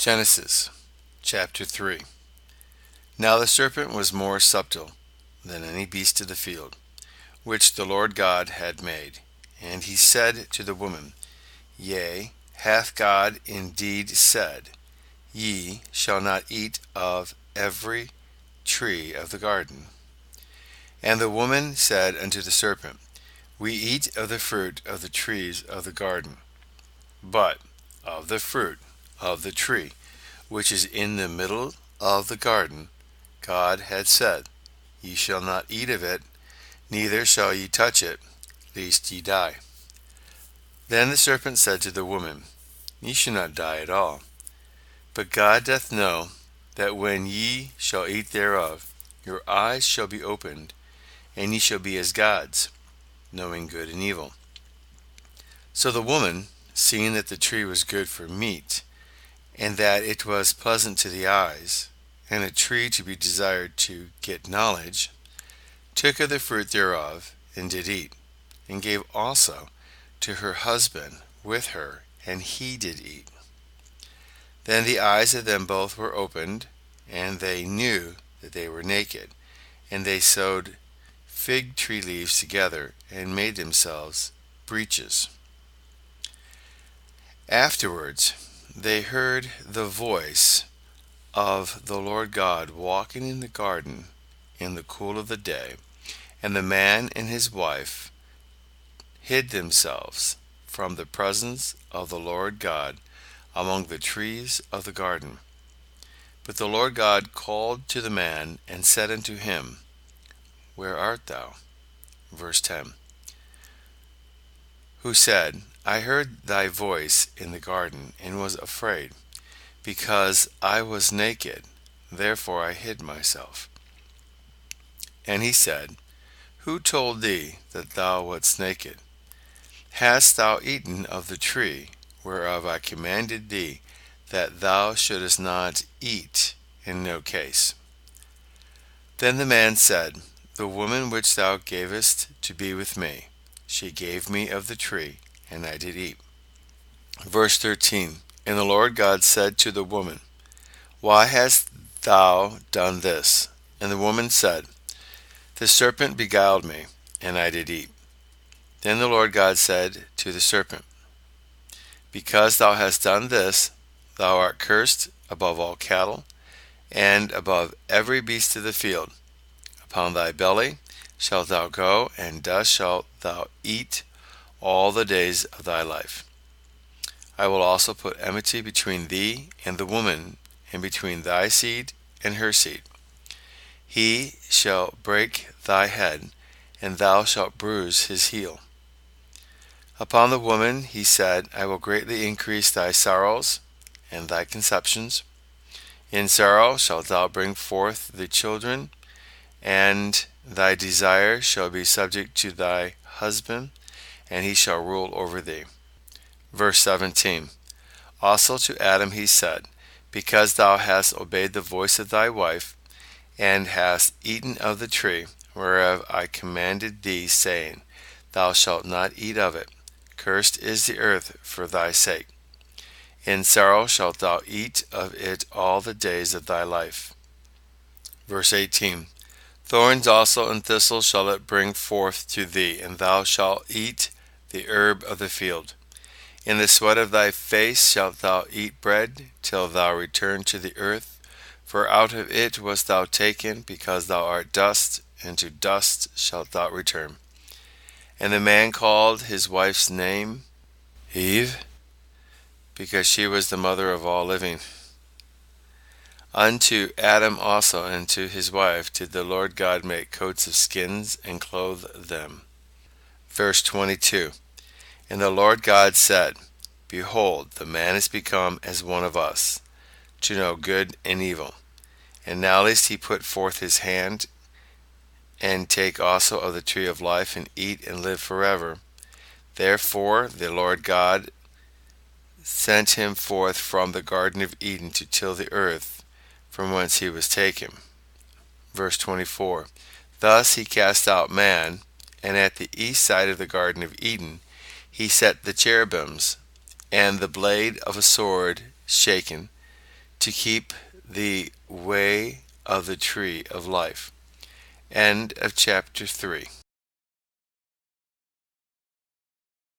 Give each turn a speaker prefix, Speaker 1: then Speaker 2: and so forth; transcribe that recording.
Speaker 1: Genesis chapter 3. Now the serpent was more subtle than any beast of the field, which the Lord God had made. And he said to the woman, Yea, hath God indeed said, Ye shall not eat of every tree of the garden? And the woman said unto the serpent, We eat of the fruit of the trees of the garden, but of the fruit of the tree which is in the middle of the garden, God had said, Ye shall not eat of it, neither shall ye touch it, lest ye die. Then the serpent said to the woman, Ye shall not die at all. But God doth know that when ye shall eat thereof, your eyes shall be opened, and ye shall be as gods, knowing good and evil. So the woman, seeing that the tree was good for meat, and that it was pleasant to the eyes, and a tree to be desired to get knowledge, took of the fruit thereof, and did eat, and gave also to her husband with her, and he did eat. Then the eyes of them both were opened, and they knew that they were naked, and they sewed fig tree leaves together, and made themselves breeches. Afterwards they heard the voice of the Lord God walking in the garden in the cool of the day, and the man and his wife hid themselves from the presence of the Lord God among the trees of the garden. But the Lord God called to the man and said unto him, Where art thou? Verse 10. Who said, I heard thy voice in the garden, and was afraid, because I was naked, therefore I hid myself. And he said, Who told thee that thou wast naked? Hast thou eaten of the tree, whereof I commanded thee, that thou shouldest not eat in no case? Then the man said, The woman which thou gavest to be with me, she gave me of the tree, and I did eat. Verse 13. And the Lord God said to the woman, Why hast thou done this? And the woman said, The serpent beguiled me, and I did eat. Then the Lord God said to the serpent, Because thou hast done this, thou art cursed above all cattle, and above every beast of the field. Upon thy belly shalt thou go, and dust shalt thou eat all the days of thy life. I will also put enmity between thee and the woman, and between thy seed and her seed. He shall break thy head, and thou shalt bruise his heel. Upon the woman he said, I will greatly increase thy sorrows and thy conceptions. In sorrow shalt thou bring forth the children, and thy desire shall be subject to thy husband, and he shall rule over thee. Verse 17. Also to Adam he said, Because thou hast obeyed the voice of thy wife, and hast eaten of the tree, whereof I commanded thee, saying, Thou shalt not eat of it. Cursed is the earth for thy sake. In sorrow shalt thou eat of it all the days of thy life. Verse 18. Thorns also and thistles shall it bring forth to thee, and thou shalt eat the herb of the field. In the sweat of thy face shalt thou eat bread, till thou return to the earth. For out of it wast thou taken, because thou art dust, and to dust shalt thou return. And the man called his wife's name Eve, because she was the mother of all living. Unto Adam also and to his wife did the Lord God make coats of skins, and clothe them. Verse 22. And the Lord God said, Behold, the man is become as one of us, to know good and evil. And now lest he put forth his hand, and take also of the tree of life, and eat and live forever. Therefore the Lord God sent him forth from the Garden of Eden to till the earth, from whence he was taken. Verse 24. Thus he cast out man, and at the east side of the Garden of Eden he set the cherubims, and the blade of a sword shaken, to keep the way of the tree of life. End of chapter 3.